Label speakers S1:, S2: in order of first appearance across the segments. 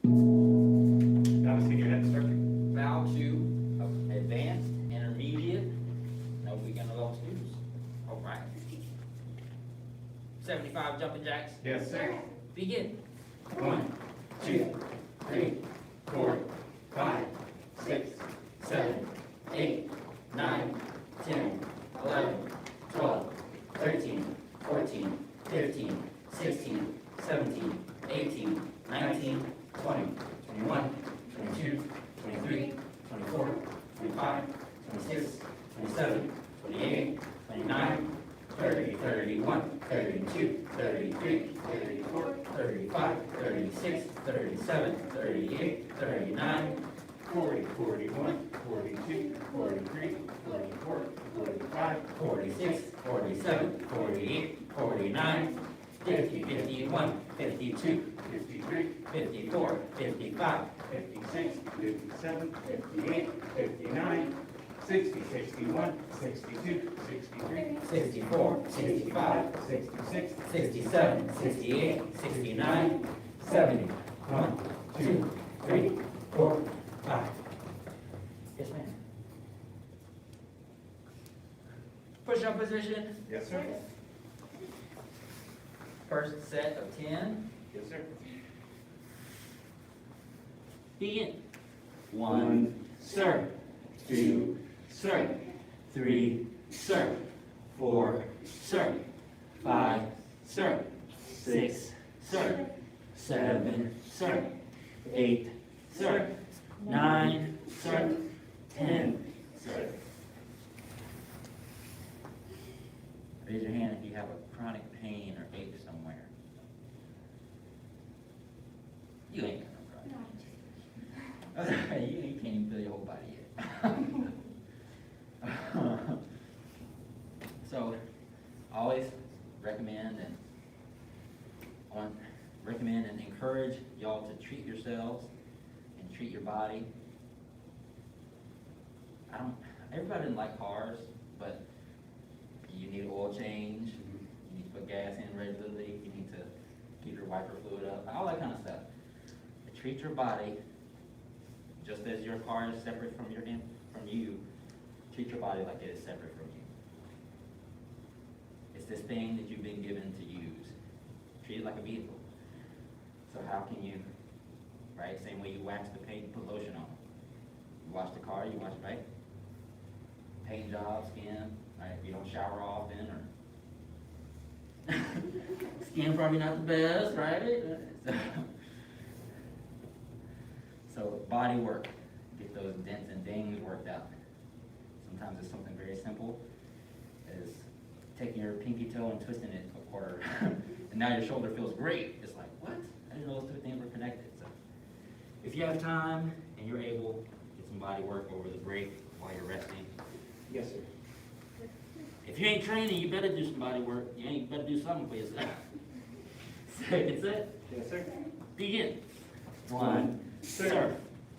S1: Now the senior head instructor.
S2: Bow to advanced, intermediate, no beginner level students. All right. 75 jumping jacks.
S1: Yes, sir.
S2: Begin.
S1: 1, 2, 3, 4, 5, 6,
S2: 7, 8, 9, 10, 11, 12, 13, 14, 15, 16, 17, 18, 19, 20, 21, 22, 23, 24, 25, 26, 27, 28, 29, 30, 31, 32, 33, 34, 35, 36, 37, 38, 39,
S1: 40, 41, 42, 43, 44, 45,
S2: 46, 47, 48, 49, 50, 51, 52,
S1: 53,
S2: 54, 55,
S1: 56, 57, 58, 59, 60, 61, 62, 63,
S2: 64, 65,
S1: 66,
S2: 67, 68, 69, 70. 1, 2, 3, 4, 5. Yes, ma'am. Push-up position.
S1: Yes, sir.
S2: First set of 10.
S1: Yes, sir.
S2: Begin.
S1: 1,
S2: sir. 2, sir. 3, sir. 4, sir. 5, sir. 6, sir. 7, sir. 8, sir. 9, sir. 10, sir. Raise your hand if you have a chronic pain or ache somewhere. You ain't got no chronic. No. You can't even feel your whole body yet. So, always recommend and encourage y'all to treat yourselves and treat your body. Everybody doesn't like cars, but you need oil change, you need to put gas in regularly, you need to keep your wiper fluid up, all that kind of stuff. But treat your body just as your car is separate from you. Treat your body like it is separate from you. It's this thing that you've been given to use. Treat it like a vehicle. So how can you, right? Same way you wax the paint, you put lotion on. You wash the car, you wash, right? Paint job, skin, right? You don't shower often, or skin probably not the best, right? So body work, get those dents and dings worked out. Sometimes it's something very simple as taking your pinky toe and twisting it a quarter, and now your shoulder feels great. It's like, what? I didn't know those two things were connected. So if you have time and you're able, get some body work over the break while you're resting.
S1: Yes, sir.
S2: If you ain't training, you better do some body work. You better do something for yourself. Second set.
S1: Yes, sir.
S2: Begin. 1,
S1: Sir.
S2: sir.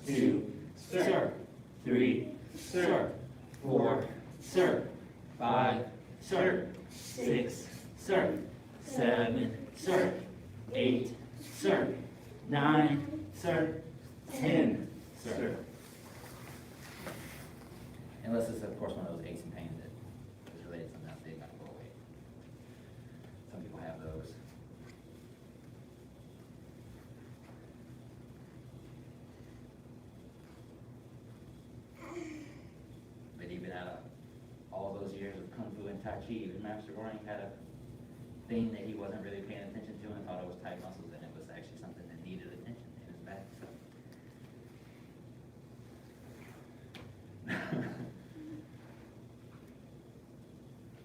S2: 2, sir. 3, sir. 4, sir. 5, sir. 6, sir. 7, sir. 8, sir. 9, sir. 10, sir. Unless it's, of course, one of those aches and pains that is related to something else, they've got to go away. Some people have those. But even out of all those years of Kung Fu and Tai Chi, Master Gohring had a thing that he wasn't really paying attention to and thought it was tight muscles, and it was actually something that needed attention in his back. So.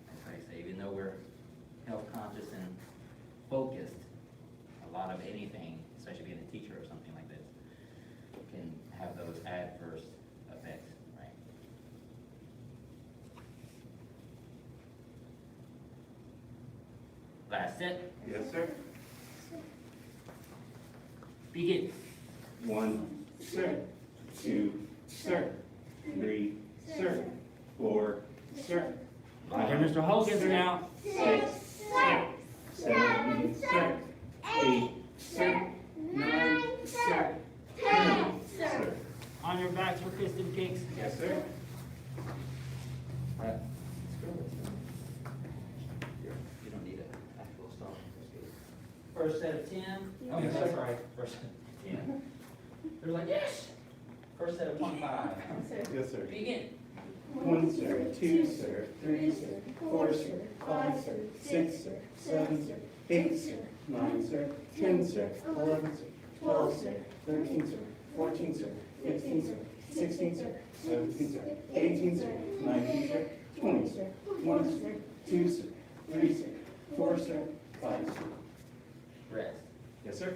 S2: That's why I say, even though we're health conscious and focused, a lot of anything, especially being a teacher or something like this, can have those adverse effects, right? Last set.
S1: Yes, sir.
S2: Begin.
S1: 1, sir. 2, sir. 3, sir. 4, sir.
S2: Here, Mr. Hogan's now.
S1: 6, sir. 7, sir. 8, sir. 9, sir.
S2: backs for Kristen kicks.
S1: Yes, sir.
S2: Alright, you don't need an actual stop. First set of 10. Oh,
S1: Yes,
S2: no,
S1: sir.
S2: sorry. First set of 10. They're like, yes! First set of 25.
S1: Yes, sir.
S2: Begin.
S1: 1, sir, 2, sir, 3, sir, 4, sir, 5, sir, 6, sir, 7, sir, 8, sir, 9, sir, 10, sir, 11, sir, 12, sir, 13, sir, 14, sir, 15, sir, 16, sir, 17, sir, 18, sir, 19, sir, 20, sir, 1, sir, 2, sir, 3, sir, 4, sir, 5, sir.
S2: Rest.
S1: Yes, sir.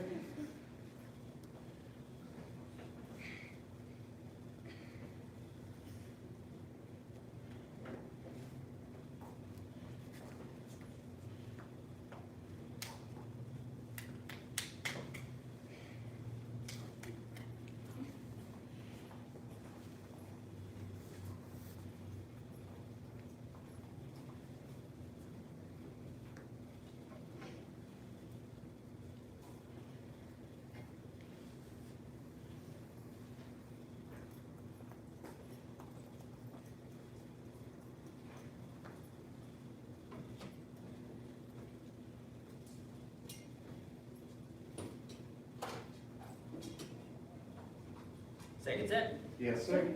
S2: Second set.
S1: Yes, sir.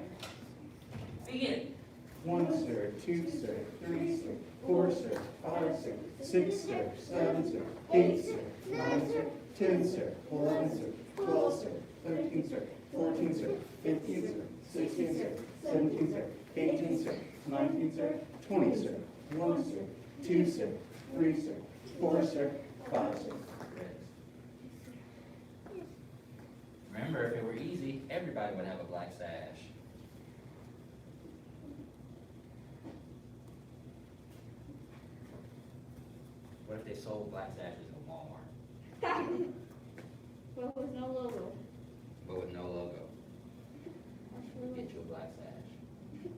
S2: Begin.
S1: 1, sir, 2, sir, 3, sir, 4, sir, 5, sir, 6, sir, 7, sir, 8, sir, 9, sir, 10, sir, 11, sir, 12, sir, 13, sir, 14, sir, 15, sir, 16, sir, 17, sir, 18, sir, 19, sir, 20, sir, 1, sir, 2, sir, 3, sir, 4, sir, 5, sir.
S2: Remember, if it were easy, everybody would have a black sash. What if they sold black sashes at Walmart,
S3: Well, with no logo.
S2: but with no logo? Get you a black sash.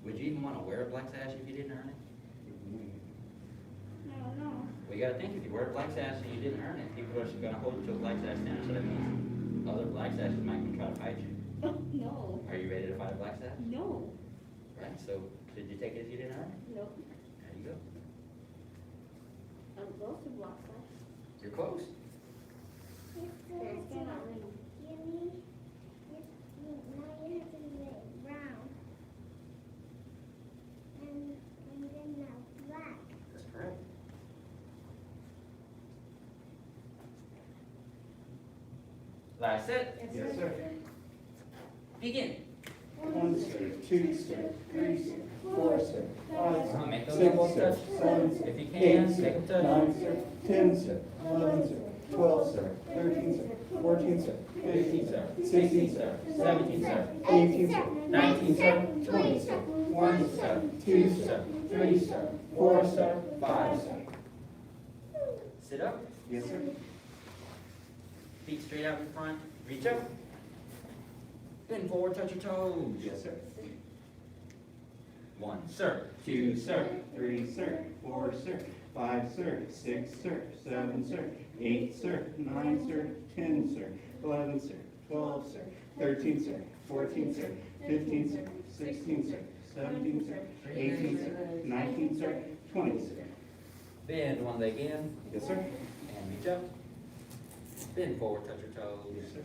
S2: Would you even want to wear a black sash if you didn't earn it?
S3: No, no.
S2: Well, you gotta think, if you wear a black sash and you didn't earn it, people are just gonna hold you to a black sash standard, so that means other black sashes might come try to fight you.
S3: No.
S2: Are you ready to fight a black sash?
S3: No.
S2: Right, so did you take it if you didn't earn it?
S3: No.
S2: There you go.
S3: I'm close to block that.
S2: You're close.
S3: It's cannot ring.
S2: That's correct. Last set.
S1: Yes, sir.
S2: Begin.
S1: 1, sir, 2, sir, 3, sir, 4, sir, 5, sir,
S2: Make those
S1: 6,
S2: elbows
S1: sir,
S2: touch.
S1: 7, sir,
S2: If you
S1: 8,
S2: can,
S1: sir,
S2: make them touch.
S1: 9, sir, 10, sir, 11, sir, 12, sir, 13, sir, 14, sir, 15, sir, 16, sir, 17, sir, 18, sir, 19, sir, 20, sir, 1, sir, 2, sir, 3, sir, 4, sir, 5, sir.
S2: Sit up.
S1: Yes, sir.
S2: Feet straight out in front. Reach up. Bend forward, touch your toes.
S1: Yes, sir.
S2: 1, sir.
S1: 2, sir, 3, sir, 4, sir, 5, sir, 6, sir, 7, sir, 8, sir, 9, sir, 10, sir, 11, sir, 12, sir, 13, sir, 14, sir, 15, sir, 16, sir, 17, sir, 18, sir, 19, sir, 20, sir.
S2: Bend one leg in
S1: Yes, sir.
S2: and reach up. Bend forward, touch your toes.
S1: Yes, sir.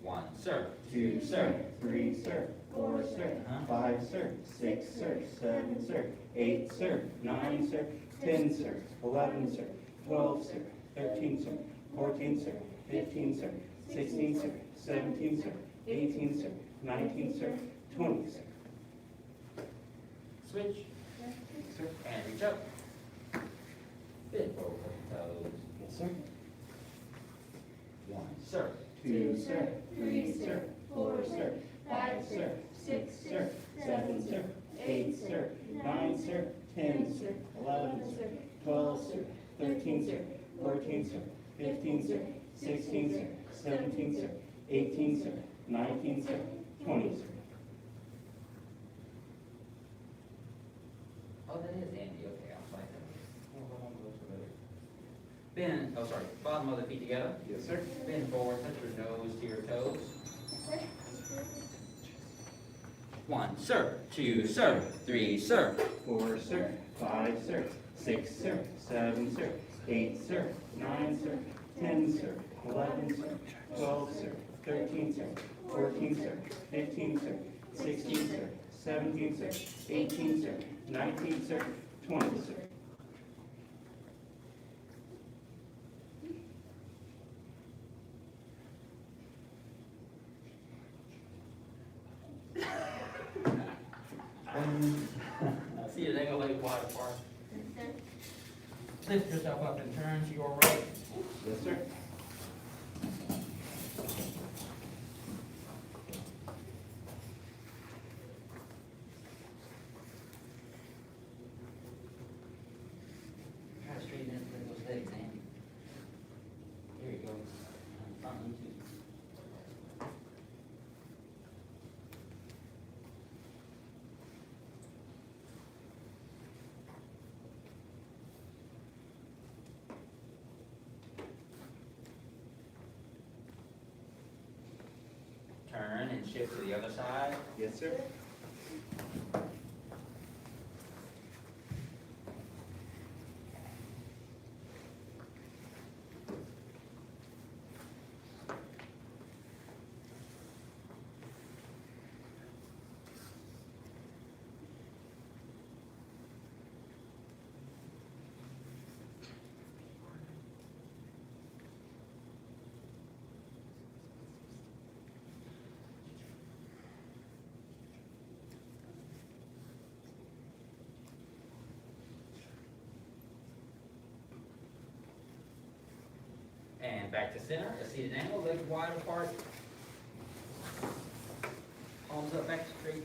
S2: 1, sir.
S1: 2, sir, 3, sir, 4, sir, 5, sir, 6, sir, 7, sir, 8, sir, 9, sir, 10, sir, 11, sir, 12, sir, 13, sir, 14, sir, 15, sir, 16, sir, 17, sir, 18, sir, 19, sir, 20, sir.
S2: Switch.
S1: Yes, sir.
S2: And reach up. Bend forward, touch your toes.
S1: Yes, sir.
S2: 1, sir.
S1: 2, sir, 3, sir, 4, sir, 5, sir, 6, sir, 7, sir, 8, sir, 9, sir, 10, sir, 11, sir, 12, sir, 13, sir, 14, sir, 15, sir, 16, sir, 17, sir, 18, sir, 19, sir, 20, sir.
S2: Oh, that is Andy. Okay, I'll find that. Hold on, go to the other. Bend, bottom of the feet together.
S1: Yes, sir.
S2: Bend forward, touch your nose to your toes. 1, sir. 2, sir. 3, sir.
S1: 4, sir. 5, sir. 6, sir. 7, sir. 8, sir. 9, sir. 10, sir. 11, sir. 12, sir. 13, sir. 14, sir. 15, sir. 16, sir. 17, sir. 18, sir. 19, sir. 20, sir.
S2: See your leg wide apart. Lift yourself up and turn to your right.
S1: Yes, sir.
S2: Try to straighten those legs, Andy. There you go. Front one, too. Turn and shift to the other side.
S1: Yes, sir.
S2: And back to center, a seated angle, legs wide apart. Palms up, back straight.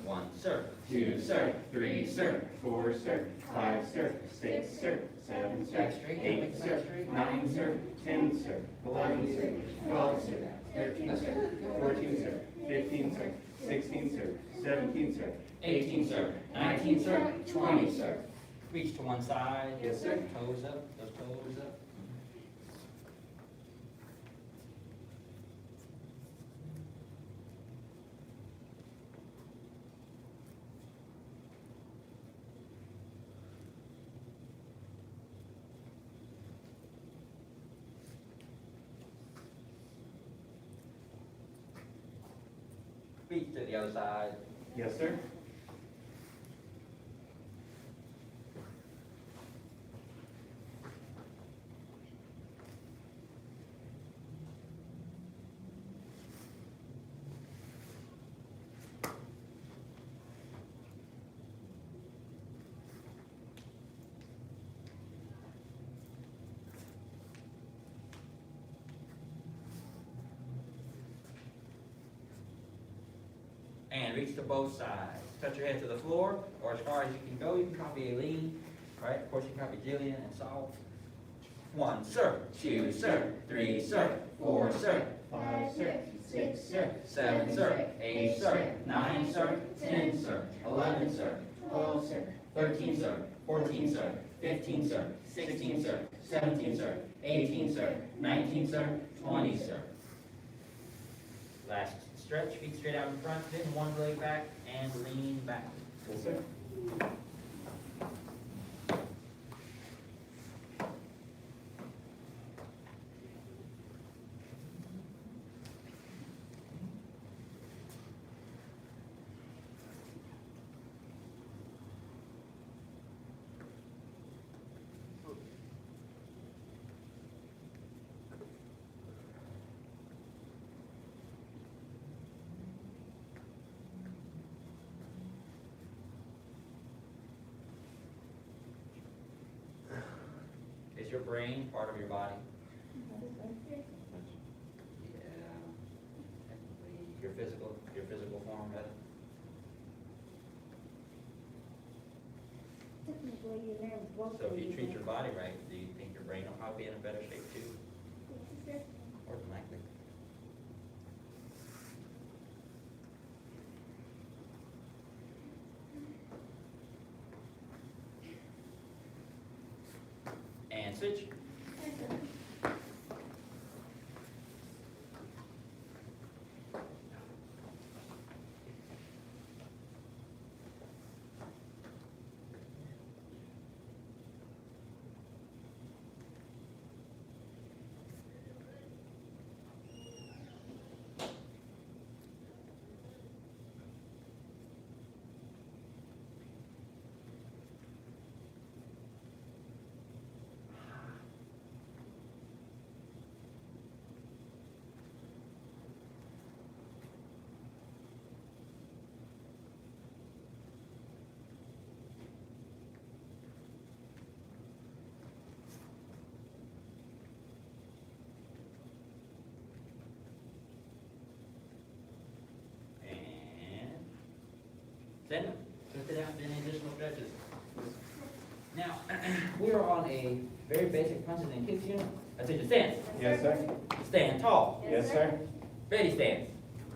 S2: 1, sir. 2, sir. 3, sir.
S1: 4, sir. 5, sir. 6, sir. 7, sir.
S2: Back straight,
S1: 8,
S2: back
S1: sir.
S2: straight.
S1: 9, sir. 10, sir. 11, sir. 12, sir. 13, sir. 14, sir. 15, sir. 16, sir. 17, sir.
S2: 18, sir. 19, sir. 20, sir. Reach to one side.
S1: Yes, sir.
S2: Toes up, those toes up. Reach to the other side.
S1: Yes, sir.
S2: And reach to both sides. Touch your head to the floor, or as far as you can go. You can copy Aileen, right? Of course, you can copy Jillian and Saul. 1, sir. 2, sir. 3, sir. 4, sir.
S1: 5, sir. 6, sir.
S2: 7, sir. 8, sir. 9, sir. 10, sir. 11, sir.
S1: 12, sir.
S2: 13, sir. 14, sir. 15, sir. 16, sir. 17, sir. 18, sir. 19, sir. 20, sir. Last stretch, feet straight out in front, then one leg back and lean back.
S1: Yes, sir.
S2: Is your brain part of your body? Yeah. Technically, your physical form, rather.
S3: Technically, your nerves both.
S2: So if you treat your body right, do you think your brain will probably be in a better shape too? More than likely. switch. Stand up, twist it out, then additional stretches. Now, we are on a very basic punches and kicks unit. Attention, stand.
S1: Yes, sir.
S2: Stand tall.
S1: Yes, sir.
S2: Ready, stand.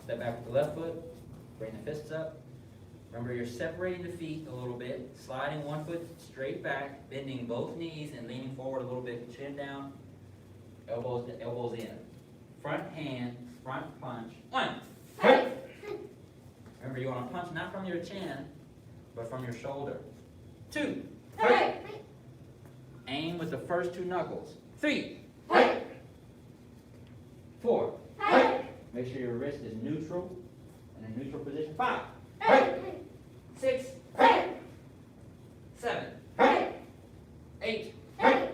S2: Step back with the left foot, bring the fists up. Remember, you're separating the feet a little bit, sliding one foot straight back, bending both knees and leaning forward a little bit, chin down, elbows in. Front hand, front punch. 1.
S1: Hey.
S2: Remember, you want to punch not from your chin, but from your shoulder. 2.
S1: Hey.
S2: Aim with the first 2 knuckles. 3.
S1: Hey.
S2: 4.
S1: Hey.
S2: Make sure your wrist is neutral, in a neutral position. 5.
S1: Hey.
S2: 6.
S1: Hey.
S2: 7.
S1: Hey.
S2: 8.
S1: Hey.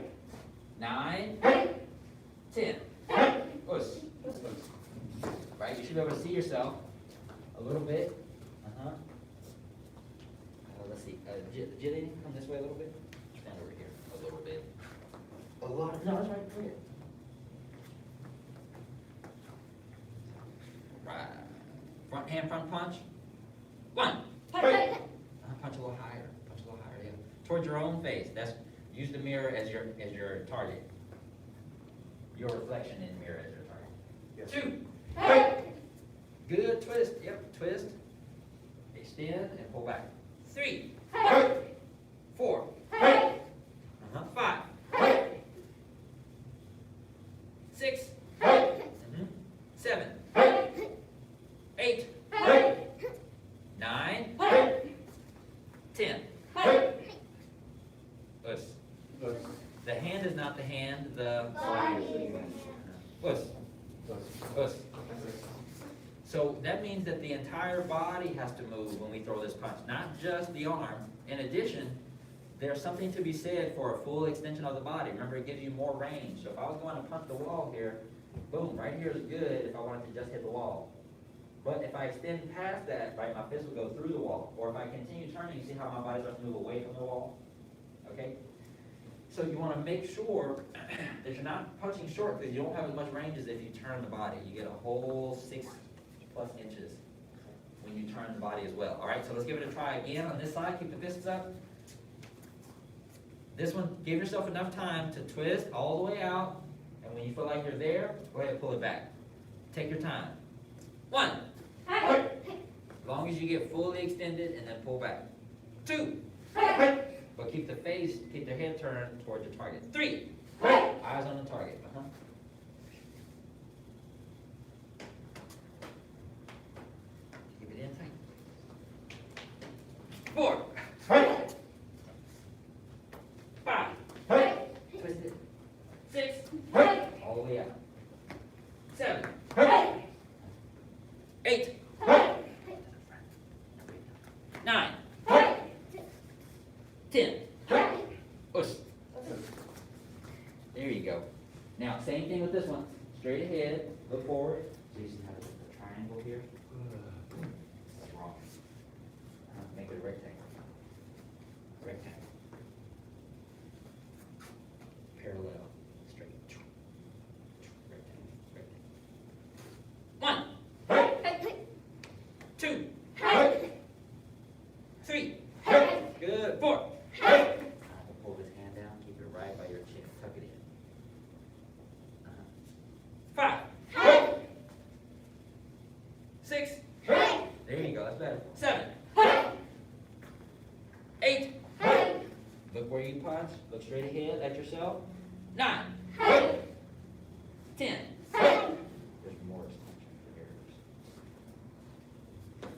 S2: 9.
S1: Hey.
S2: 10.
S1: Hey.
S2: Push. Right, you should be able to see yourself a little bit. Let's see. Jillian, come this way a little bit. Stand over here a little bit. A lot. No, that's right. Clear. Right. Front hand, front punch. 1.
S1: Hey.
S2: Punch a little higher. Punch a little higher. Yeah. Towards your own face. Use the mirror as your target. Your reflection in the mirror as your target.
S1: Yes.
S2: 2.
S1: Hey.
S2: Good twist. Yep. Twist. Extend and pull back. 3.
S1: Hey.
S2: 4.
S1: Hey.
S2: 5.
S1: Hey.
S2: 6.
S1: Hey.
S2: 7.
S1: Hey.
S2: 8.
S1: Hey.
S2: 9.
S1: Hey.
S2: 10.
S1: Hey.
S2: Push.
S1: Push.
S2: The hand is not the hand. The
S1: Body.
S2: push.
S1: Push.
S2: Push. So that means that the entire body has to move when we throw this punch, not just the arm. In addition, there's something to be said for a full extension of the body. Remember, it gives you more range. So if I was going to punch the wall here, boom, right here is good if I wanted to just hit the wall. But if I extend past that, right, my fist will go through the wall. Or if I continue turning, you see how my body starts to move away from the wall? Okay? So you want to make sure that you're not punching short because you don't have as much range as if you turn the body. You get a whole 6+ inches when you turn the body as well. All right, so let's give it a try again on this side. Keep the fists up. This one, give yourself enough time to twist all the way out, and when you feel like you're there, go ahead and pull it back. Take your time. 1.
S1: Hey.
S2: As long as you get fully extended and then pull back. 2.
S1: Hey.
S2: But keep the head turned towards your target. 3.
S1: Hey.
S2: Eyes on the target. Keep it in tight. 4.
S1: Hey.
S2: 5.
S1: Hey.
S2: Twist it. 6.
S1: Hey.
S2: All the way out. 7.
S1: Hey.
S2: 8.
S1: Hey.
S2: 9.
S1: Hey.
S2: 10.
S1: Hey.
S2: Push. There you go. Now, same thing with this one. Straight ahead, look forward. So you see how the triangle here? That's wrong. Make it a rectangle. Rectangle. Parallel. Straight. Rectangle. Rectangle. 1.
S1: Hey.
S2: 2.
S1: Hey.
S2: 3.
S1: Hey.
S2: Good. 4.
S1: Hey.
S2: Pull this hand down. Keep it right by your chin. Tuck it in. 5.
S1: Hey.
S2: 6.
S1: Hey.
S2: There you go. That's better. 7.
S1: Hey.
S2: 8.
S1: Hey.
S2: Look where you punch. Look straight ahead at yourself. 9,
S3: Hey.
S2: 10.
S3: Hey.
S2: There's more errors.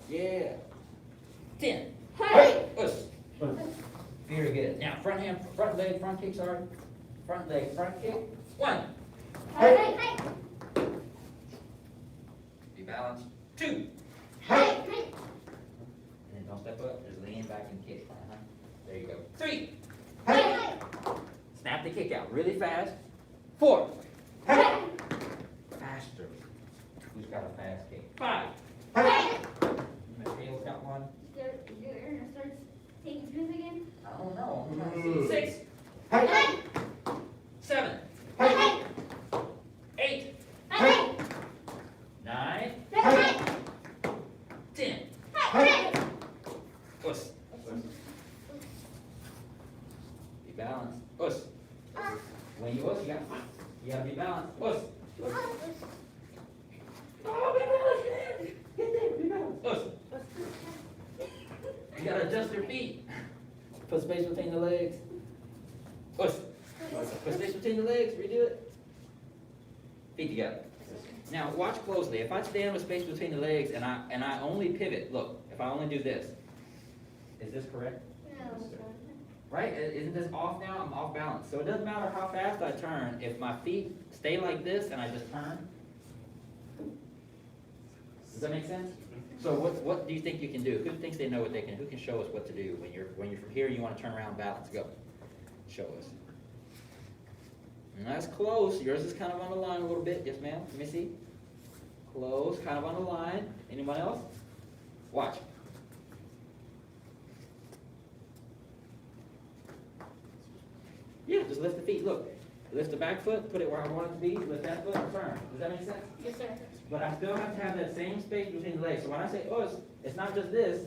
S2: Yeah. 10.
S3: Hey.
S2: Us. Very good. Now front leg, front kick, sorry. Front leg, front kick. 1.
S3: Hey.
S2: Be balanced. 2.
S3: Hey.
S2: And then don't step up, just lean back and kick. There you go. 3.
S3: Hey.
S2: Snap the kick out really fast. 4.
S3: Hey.
S2: Faster. Who's got a fast kick? 5.
S3: Hey.
S2: Michael's got one.
S3: Your Aaron starts taking spins again?
S2: I don't know. I'm trying to see. 6.
S3: Hey.
S2: 7.
S3: Hey.
S2: 8.
S3: Hey.
S2: 9.
S3: Hey.
S2: 10.
S3: Hey.
S2: Us. Be balanced. Us. When you us, you gotta be balanced. Us. Oh, be balanced. Get there. Be balanced. Us. You gotta adjust your feet. Put space between the legs. Us. Put space between the legs. Redo it. Feet together. Now watch closely. If I stand with space between the legs and I only pivot, look. If I only do this, is this correct? Right? Isn't this off now? I'm off balance. So it doesn't matter how fast I turn. If my feet stay like this and I just turn, does that make sense? So what do you think you can do? Who thinks they know what they can? Who can show us what to do when you're from here? You want to turn around, balance, go. Show us. And that's close. Yours is kind of on the line a little bit. Yes, ma'am. Let me see. Close, kind of on the line. Anyone else? Watch. Yeah, just lift the feet. Look, lift the back foot, put it where I want it to be. Lift that foot, and turn. Does that make sense?
S3: Yes, sir.
S2: But I still have to have that same space between the legs. So when I say us, it's not just this.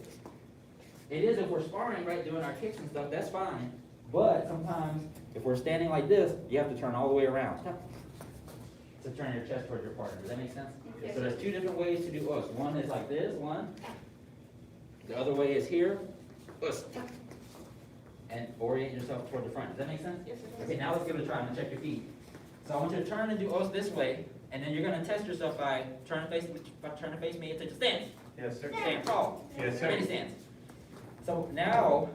S2: It is if we're sparring, right, doing our kicks and stuff, that's fine. But sometimes, if we're standing like this, you have to turn all the way around. To turn your chest towards your partner. Does that make sense?
S3: Yes.
S2: So there's two different ways to do us. One is like this, one. The other way is here, us. And orient yourself toward the front. Does that make sense?
S3: Yes, sir.
S2: Okay, now let's give it a try. I'm gonna check your feet. So I want you to turn and do us this way, and then you're gonna test yourself by turn to face me and take a stance.
S1: Yes, sir.
S2: Stand tall.
S1: Yes, sir.
S2: Ready stance. So now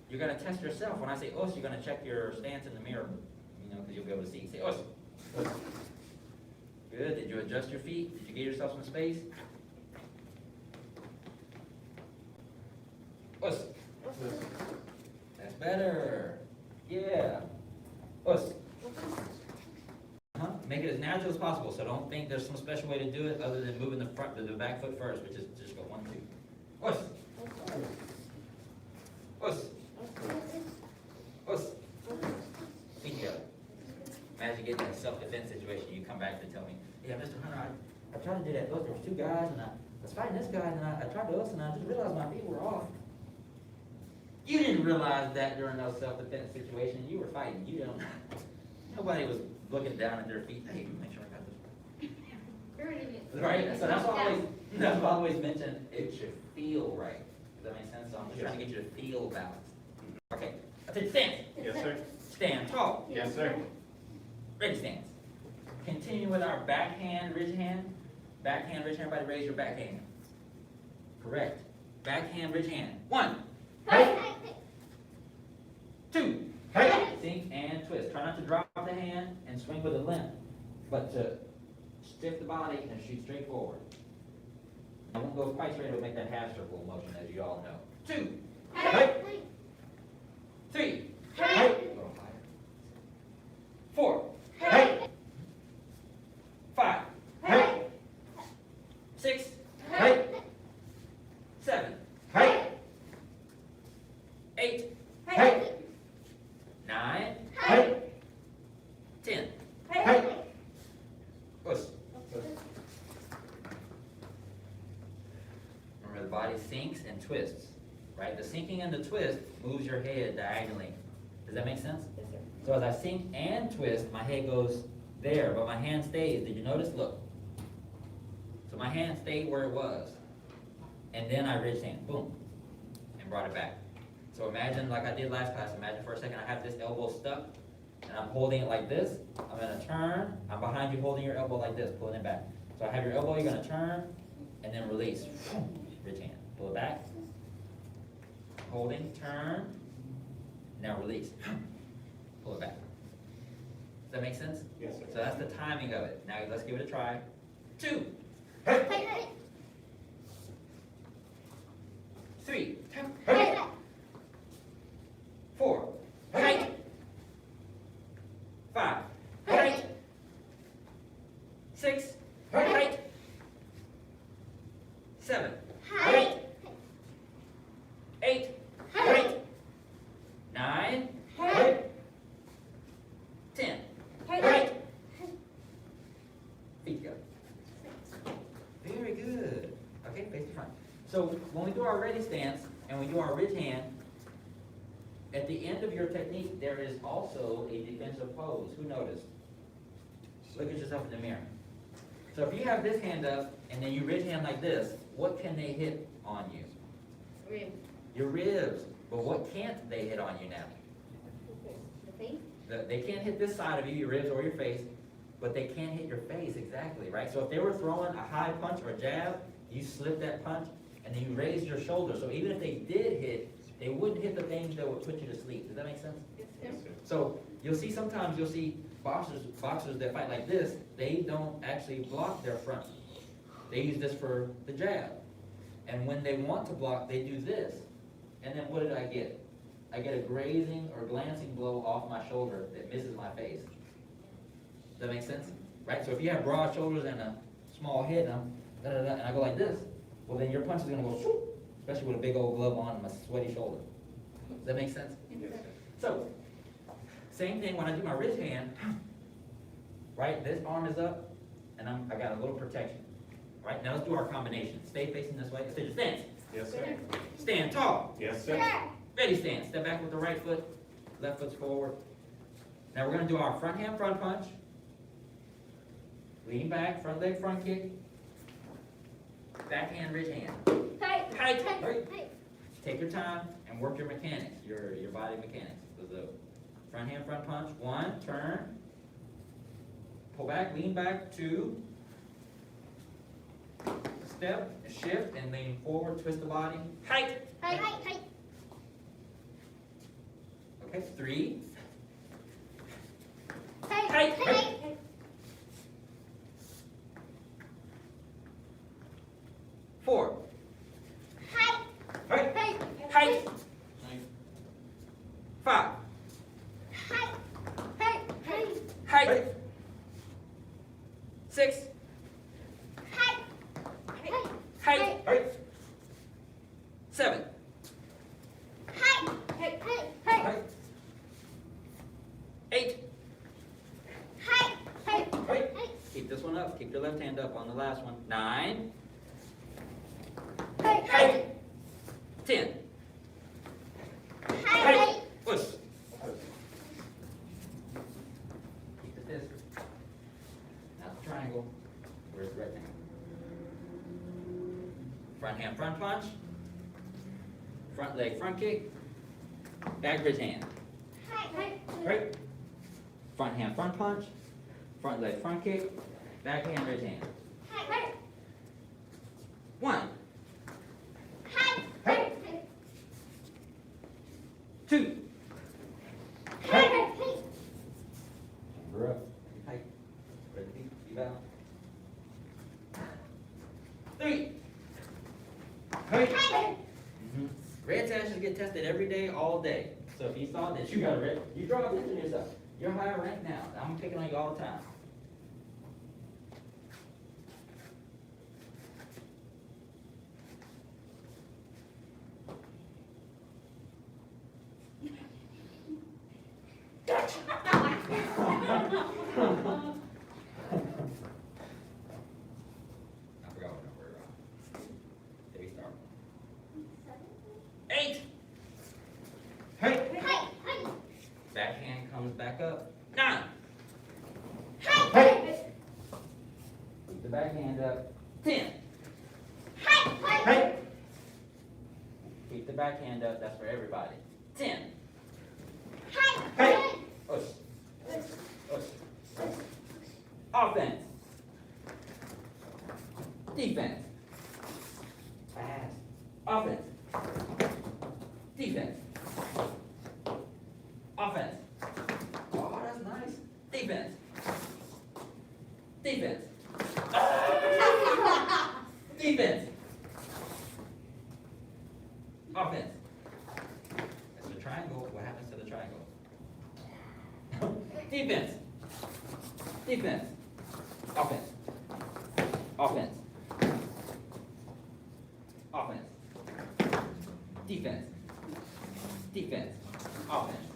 S2: you're gonna test yourself. When I say us, you're gonna check your stance in the mirror, because you'll be able to see. Say us. Good. Did you adjust your feet? Did you give yourself some space? Us. That's better. Yeah. Us. Make it as natural as possible. So don't think there's some special way to do it other than moving the back foot first, which is just go 1, 2. Us. Us. Us. Feet together. Imagine getting in a self-defense situation. You come back to tell me, yeah, Mr. Hunter, I tried to do that. Look, there was 2 guys, and I was fighting this guy, and I tried to us, and I just realized my feet were off. You didn't realize that during those self-defense situations. You were fighting. You don't. Nobody was looking down at their feet. Hey, make sure I got this. Right? So that's why I always mention it should feel right. Does that make sense? So I'm just trying to get you to feel balanced. Okay. I said stand.
S1: Yes, sir.
S2: Stand tall.
S1: Yes, sir.
S2: Ready stance. Continue with our backhand, ridge hand. Backhand, ridge hand. Everybody raise your backhand. Correct. Backhand, ridge hand. 1.
S3: Hey.
S2: 2.
S1: Hey.
S2: Sink and twist. Try not to drop the hand and swing with a limp, but to stiff the body and shoot straight forward. You won't go quite straight, it'll make that half circle motion, as you all know. 2.
S1: Hey.
S2: 3.
S1: Hey.
S2: A little higher. 4.
S1: Hey.
S2: 5.
S1: Hey.
S2: 6.
S1: Hey.
S2: 7.
S1: Hey.
S2: 8.
S1: Hey.
S2: 9.
S1: Hey.
S2: 10.
S1: Hey.
S2: Us. Remember, the body sinks and twists, right? The sinking and the twist moves your head diagonally. Does that make sense?
S3: Yes, sir.
S2: So as I sink and twist, my head goes there, but my hand stays. Did you notice? Look. So my hand stayed where it was. And then I ridge hand, boom, and brought it back. So imagine, like I did last class, imagine for a second I have this elbow stuck, and I'm holding it like this. I'm gonna turn, I'm behind you holding your elbow like this, pulling it back. So I have your elbow, you're gonna turn, and then release. Rich hand, pull it back. Holding, turn, now release. Pull it back. Does that make sense?
S1: Yes, sir.
S2: So that's the timing of it. Now let's give it a try. 2,
S3: Hey, hey,
S2: 3,
S3: hey,
S2: 4,
S3: hey,
S2: 5,
S3: hey,
S2: 6,
S3: hey,
S2: 7,
S3: hey,
S2: 8,
S3: hey,
S2: 9,
S3: hey,
S2: 10.
S3: hey,
S2: Feet go. Very good. Okay, face to front. So when we do our ready stance and we do our ridge hand, at the end of your technique, there is also a defensive pose. Who noticed? Look at yourself in the mirror. So if you have this hand up and then you ridge hand like this, what can they hit on you?
S3: Rib.
S2: Your ribs. But what can't they hit on you now?
S3: The face.
S2: They can't hit this side of you, your ribs or your face, but they can hit your face, exactly, right? So if they were throwing a high punch or a jab, you slip that punch, and then you raise your shoulder. So even if they did hit, they wouldn't hit the things that would put you to sleep. Does that make sense?
S3: Yes,
S1: Yes,
S3: sir.
S1: sir.
S2: So sometimes you'll see boxers that fight like this, they don't actually block their front. They use this for the jab. And when they want to block, they do this. And then what did I get? I get a grazing or glancing blow off my shoulder that misses my face. Does that make sense? Right? So if you have broad shoulders and a small head, and I go like this, well then your punch is gonna go swoop, especially with a big old glove on and a sweaty shoulder. Does that make sense?
S1: Yes, sir.
S2: So, same thing when I do my wrist hand, right? This arm is up, and I got a little protection. Right? Now let's do our combination. Stay facing this way. Let's take your stance.
S1: Yes, sir.
S2: Stand tall.
S1: Yes, sir.
S2: Ready stand. Step back with the right foot. Left foot's forward. Now we're going to do our front hand front punch. Lean back, front leg front kick. Back hand, ridge hand.
S3: Hey,
S2: Hey,
S3: hey,
S2: hey.
S3: hey.
S2: Take your time and work your mechanics, your body mechanics. So the front hand front punch. 1, turn. Pull back, lean back. 2. Step, shift, and lean forward, twist the body. Height.
S3: Hey, hey, hey.
S2: Okay, 3.
S3: Hey,
S2: Hey,
S3: hey,
S2: hey.
S3: hey.
S2: 4.
S3: Hey,
S2: Hey.
S3: hey,
S2: Height. 5.
S3: hey, hey, hey.
S2: Height. 6.
S3: Hey, hey,
S2: Height. 7.
S3: hey, hey, hey, hey.
S2: Height. 8.
S3: Hey, hey,
S2: Height.
S3: hey.
S2: Keep this one up. Keep your left hand up on the last one. 9.
S3: Hey, hey,
S2: 10.
S3: hey.
S2: Push. Keep the fist. Now the triangle. Where's the rectangle? Front hand front punch. Front leg front kick. Back ridge hand.
S3: Hey,
S2: Right. Front hand front punch. Front leg front kick. Back hand ridge hand.
S3: hey,
S2: 1.
S3: hey, hey, hey.
S2: 2.
S3: Hey, hey, hey.
S2: Chamber up. Height. Ready, keep out. 3.
S3: Hey, hey.
S2: Red sashes get tested every day, all day. So if you saw this, you got red. You draw attention to yourself. You're higher ranked now. I'm picking on you all the time. I forgot what number we're on. Did we start? 8.
S3: Hey, hey.
S2: Back hand comes back up. 9.
S3: Hey, hey.
S2: Keep the back hand up. 10.
S3: Hey, hey.
S2: Keep the back hand up. That's for everybody. 10.
S3: Hey, hey.
S2: Push. Offense. Defense. Fast. Offense. Defense. Offense. Oh, that's nice. Defense. Defense. Defense. Offense. That's the triangle. What happens to the triangle? Defense. Defense. Offense. Offense. Offense. Defense. Defense. Offense.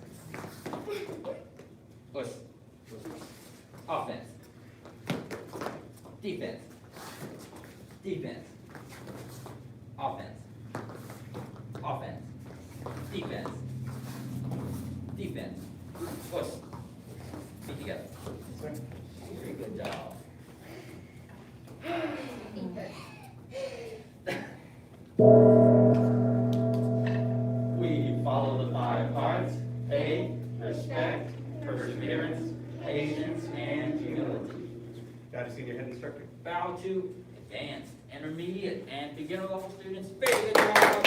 S2: Push. Offense. Defense. Defense. Offense. Offense. Defense. Defense. Push. Feet together. Very good job. We follow the 5 parts: faith, respect, perseverance, patience, and humility.
S1: Got a senior head instructor?
S2: Bow to advanced, intermediate, and beginner level students. Very good job.